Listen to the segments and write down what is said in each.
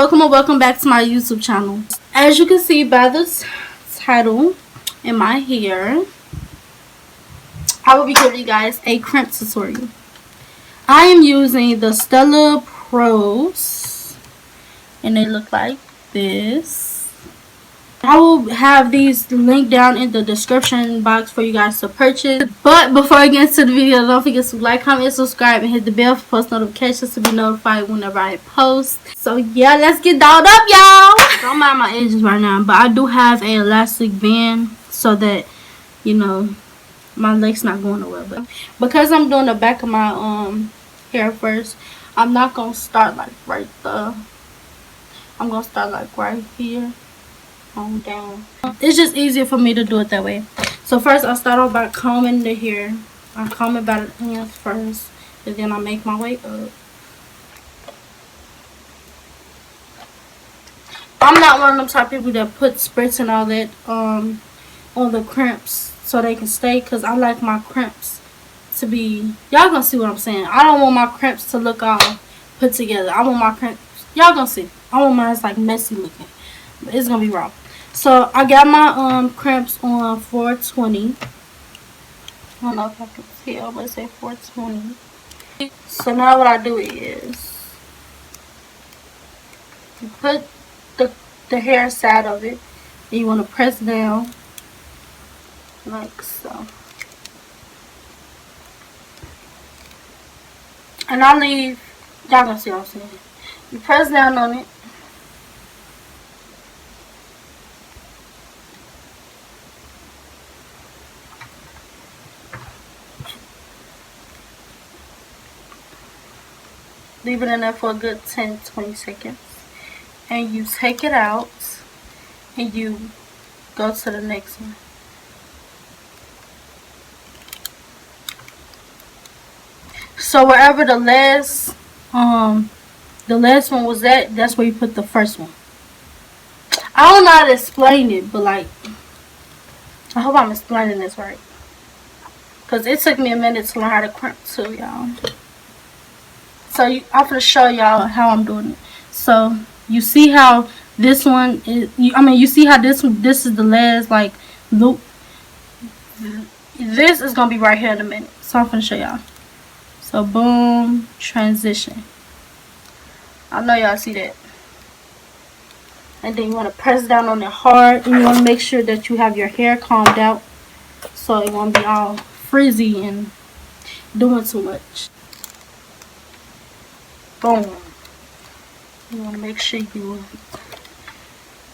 welcome or welcome back to my YouTube channel. As you can see by the title and my hair, I will be giving you guys a crimp tutorial. I am using the Stella Pros and they look like this. I will have these linked down in the description box for you guys to purchase. But before I get into the video, don't forget to like, comment, subscribe, and hit the bell for post notifications to be notified whenever I post. So yeah, let's get dolled up, y'all. Don't mind my edges right now, but I do have an elastic band so that, you know, my leg's not going nowhere. But because I'm doing the back of my hair first, I'm not gonna start like right there. I'm gonna start like right here on down. It's just easier for me to do it that way. So first I'll start off by combing the hair. I comb it by the ends first, and then I make my way up. I'm not one of them type of people that put spritz and all that on the crimps so they can stay, because I like my crimps to be, y'all gonna see what I'm saying. I don't want my crimps to look all put together. I want my crimps, y'all gonna see, I want mine like messy looking, but it's gonna be raw. So I got my crimps on 420. I don't know if I can tell, but it say 420. So now what I do is you put the hair side of it, and you want to press down like so. And I leave, y'all gonna see what I'm saying. You press down on it. Leave it in there for a good 10-20 seconds. And you take it out and you go to the next one. So wherever the last one was at, that's where you put the first one. I don't know how to explain it, but like, I hope I'm explaining this right, because it took me a minute to learn how to crimp too, y'all. So I'm gonna show y'all how I'm doing it. So you see how this one is, you see how this is the last like loop. This is gonna be right here in a minute. So I'm gonna show y'all. So boom, transition. I know y'all see that. And then you want to press down on it hard, and you want to make sure that you have your hair combed out so it won't be all frizzy and doing too much. Boom. You want to make sure you,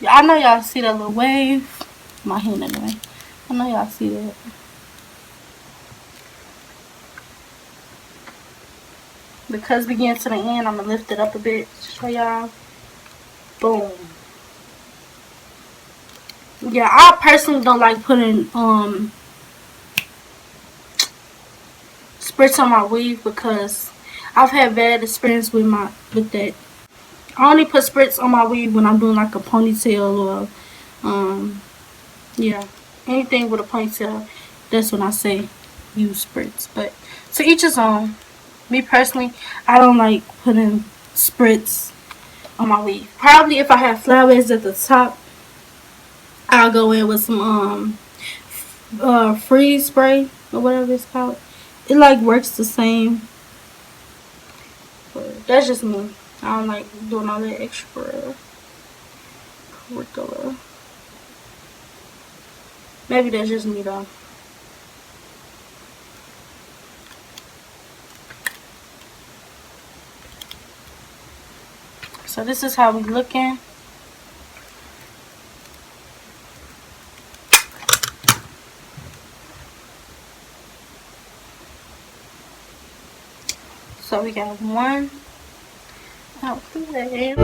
I know y'all see that little wave. My hand anyway. I know y'all see that. Because we get to the end, I'm going to lift it up a bit. Show y'all. Boom. Yeah, I personally don't like putting spritz on my weave, because I've had bad experience with that. I only put spritz on my weave when I'm doing like a ponytail or yeah, anything with a ponytail. That's when I say use spritz. But to each his own. Me personally, I don't like putting spritz on my weave. Probably if I have flyaways at the top, I'll go in with some freeze spray or whatever it's called. It like works the same. But that's just me. I don't like doing all that extra curricular. Maybe that's just me though. So this is how we looking. So we got one out there.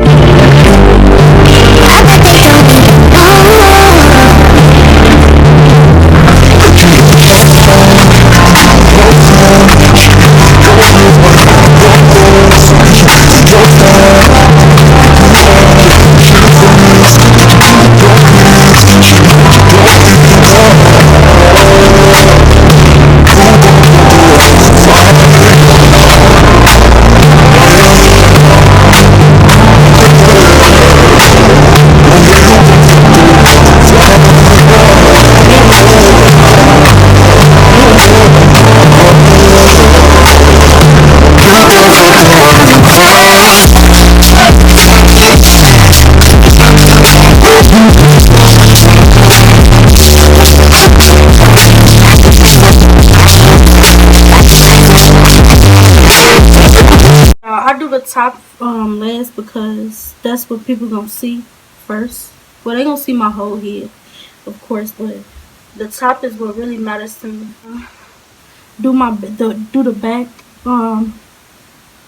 I do the top last because that's what people gonna see first. Well, they gonna see my whole head, of course, but the top is what really matters to me. Do the back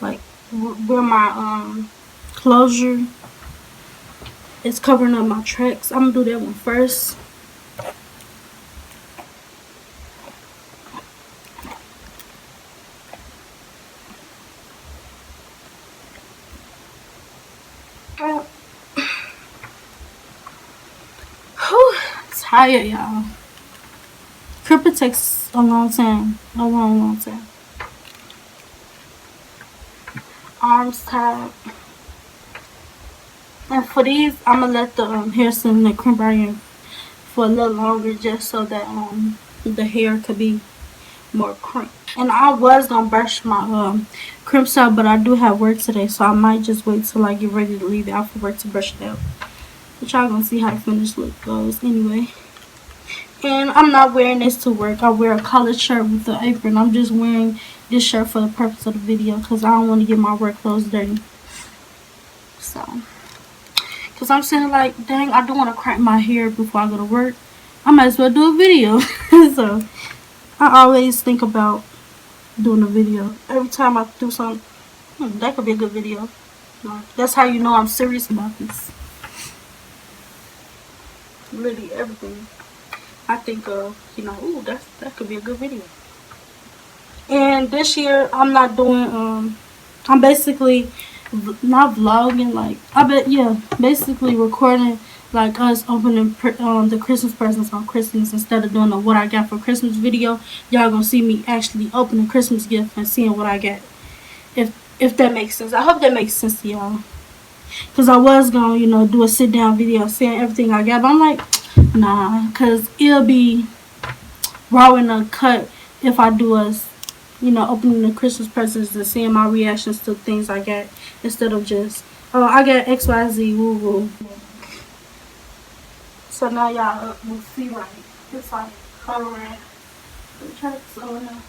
like where my closure is covering up my tracks. I'm gonna do that one first. Whew, tired, y'all. CRIMP takes a long time. A long time. Arms tied. And for these, I'm gonna let the hair sit in the crimp iron for a little longer, just so that the hair could be more crimped. And I was gonna brush my crimps out, but I do have work today, so I might just wait till I get ready to leave out for work to brush it out. But y'all gonna see how the finished look goes anyway. And I'm not wearing this to work. I wear a collared shirt with the apron. I'm just wearing this shirt for the purpose of the video because I don't want to get my work clothes dirty. So, because I'm saying like, dang, I don't want to crack my hair before I go to work. I might as well do a video. So, I always think about doing a video. Every time I do something, that could be a good video. That's how you know I'm serious about this. Literally everything I think of, you know, ooh, that could be a good video. And this year I'm not doing I'm basically not vlogging, like basically recording like us opening the Christmas presents on Christmas instead of doing the what I got for Christmas video. Y'all gonna see me actually opening Christmas gift and seeing what I got. If that makes sense. I hope that makes sense to y'all. Cause I was gonna, you know, do a sit down video saying everything I got, but I'm like, nah, cause it'll be raw and uncut if I do us, you know, opening the Christmas presents and seeing my reactions to things I get instead of just, oh, I got XYZ, woo woo. So now y'all will see like it's like coloring. Let me try to slow it down.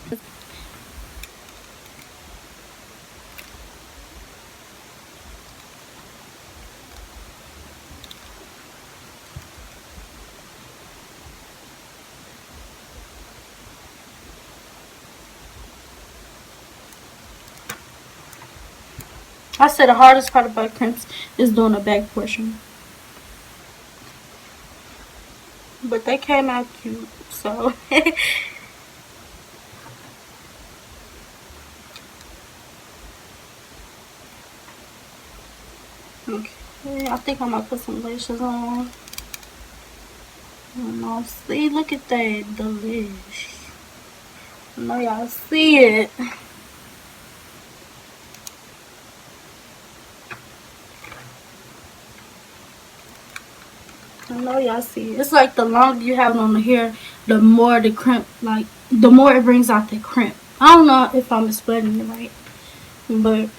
I said the hardest part about crimps is doing the back portion. But they came out cute, so. Okay, I think I'm gonna put some lashes on. Oh, see, look at that delish. I know y'all see it. I know y'all see it. It's like the longer you have it on the hair, the more the crimp, like, the more it brings out the crimp. I don't know if I'm explaining it right, but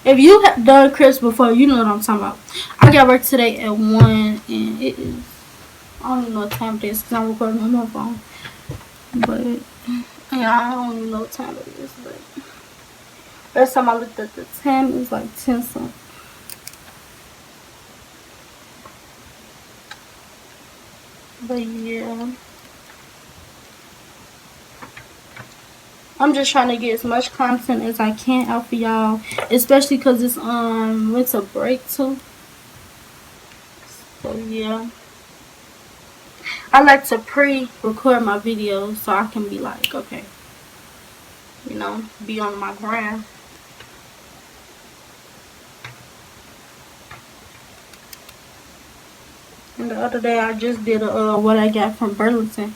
if you have done crimps before, you know what I'm talking about. I got work today at 1, and it is, I don't even know what time it is because I'm recording on my phone. But, yeah, I don't even know what time it is, but last time I looked at the time, it was like 10 something. But yeah, I'm just trying to get as much content as I can out for y'all, especially because it's winter break too. So yeah, I like to pre-record my videos so I can be like, okay, you know, be on my grind. And the other day I just did a what I got from Burlington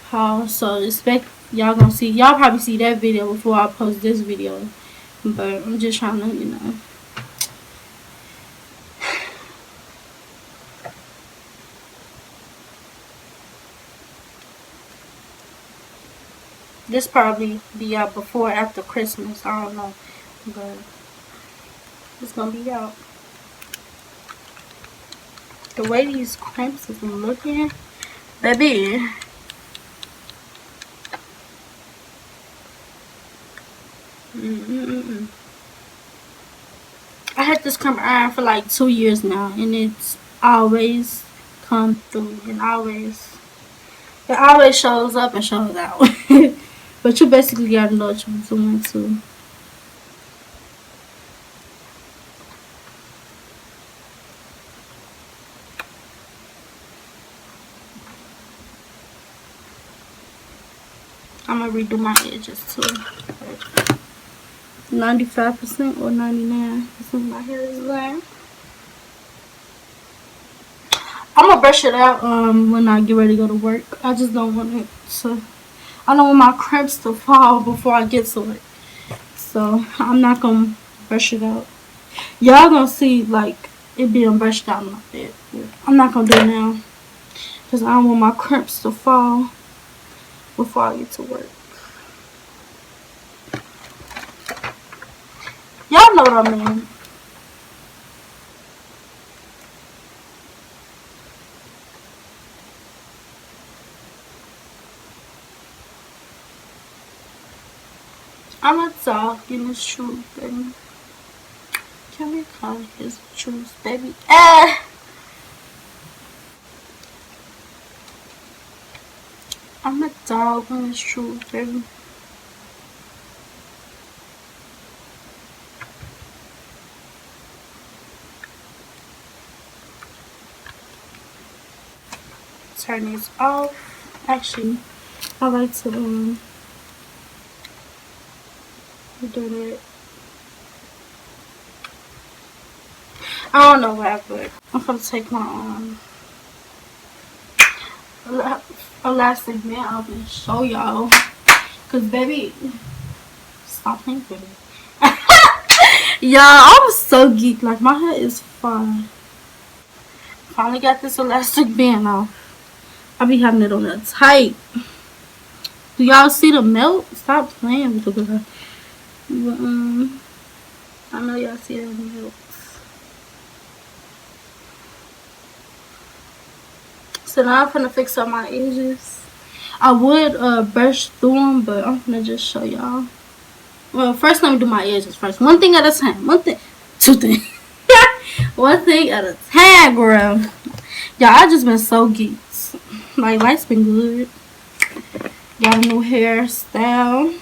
haul, so expect y'all gonna see, y'all probably see that video before I post this video, but I'm just trying to, you know, this probably be out before or after Christmas, I don't know, but it's gonna be out. The way these crimps is looking, baby. had this crimp iron for like 2 years now, and it's always come through, and it always shows up and shows out. But you basically gotta know what you're doing too. I'm gonna redo my edges too. 95% or 99% of my hair is there. I'm gonna brush it out when I get ready to go to work. I just don't want it to. I don't want my crimps to fall before I get to it. So I'm not gonna brush it out. Y'all gonna see like it being brushed out in my bed. I'm not gonna do it now because I don't want my crimps to fall before I get to work. Y'all know what I mean. I'm a dog in the truth, baby. Can we call it his truth, baby? I'm a dog in the truth, baby. Turn these off. Actually, I like to do that. I don't know why, but I'm gonna take my elastic band off and show y'all. Cause baby, stop playing with me. Y'all, I'm so geeked. Like my hair is fine. Finally got this elastic band off. I be having it on there tight. Do y'all see the melt? Stop playing with the girl. But, I know y'all see the melt. So now I'm gonna fix up my edges. I would brush through them, but I'm gonna just show y'all. Well, first let me do my edges first. One thing at a time. Two things. One thing at a time, girl. Y'all, I just been so geeked. Like, life's been good. Got a new hairstyle.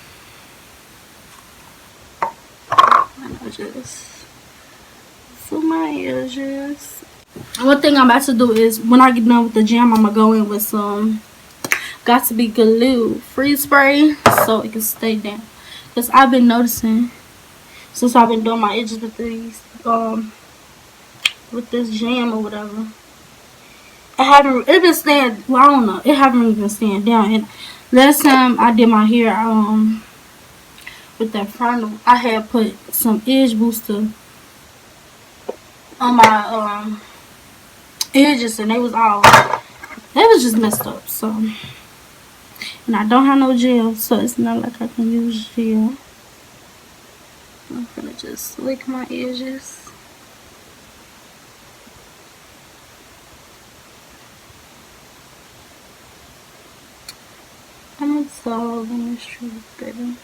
And I just do my edges. One thing I'm about to do is when I get done with the gym, I'm gonna go in with some Got to Be Glue freeze spray so it can stay down. Cause I've been noticing since I've been doing my edges with these with this jam or whatever, it been staying. Well, I don't know. It haven't even been staying down. And last time I did my hair with that frontal, I had put some edge booster on my edges, and they was just messed up. So, and I don't have no gel, so it's not like I can use gel. I'm gonna just lick my edges. I'm a dog in the street, baby.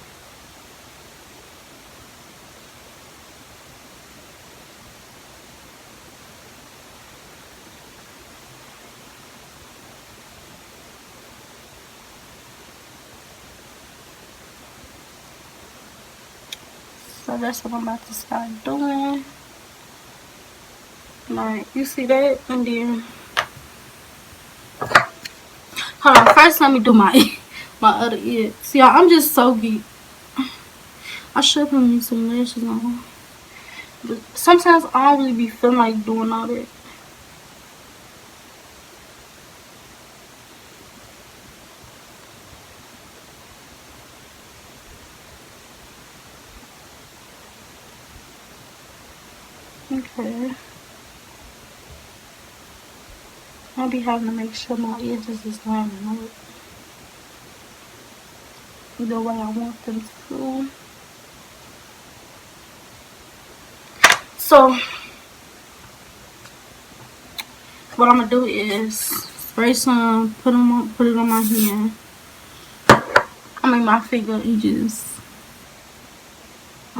So that's what I'm about to start doing. Like, you see that? And then, hold on. First, let me do my other ear. See, y'all, I'm just so geek. I should put me some lashes on. But sometimes I don't really be feeling like doing all that. Okay. I'll be having to make sure my edges is lining up the way I want them to. So, what I'm gonna do is spray some, put it on my hand. I mean my finger edges,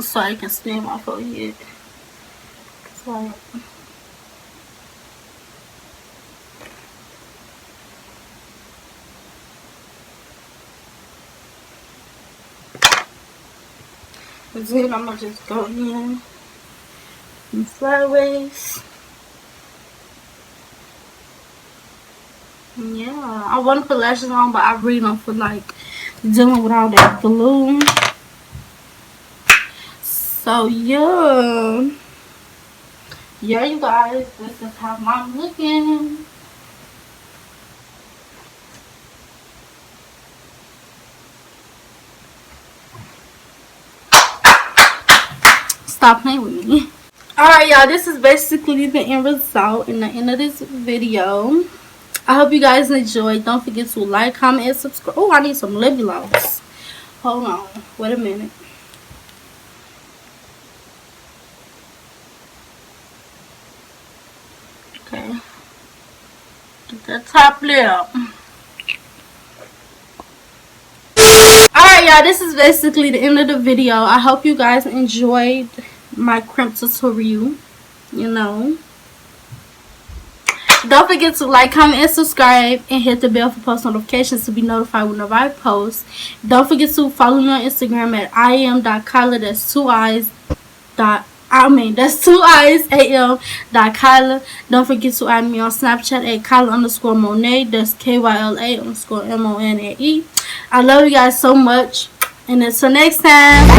so I can stain my forehead. Right. Then I'm gonna just go in sideways. Yeah, I want to put lashes on, but I really don't feel like dealing with all that glue. So yeah, you guys, this is how I'm looking. Stop playing with me. Alright, y'all, this is basically the end result and the end of this video. I hope you guys enjoyed. Don't forget to like, comment, and subscribe. Oh, I need some lip gloss. Hold on. Wait a minute. Okay. Get that top lip. Alright, y'all, this is basically the end of the video. I hope you guys enjoyed my crimp tutorial. You know. Don't forget to like, comment, and subscribe, and hit the bell for post notifications to be notified whenever I post. Don't forget to follow me on Instagram at iam.kyla. That's two eyes. That's 2 eyes am.kyla. Don't forget to add me on Snapchat at Kyla_Monae. That's KYLA_MONAE. I love you guys so much. And until next time.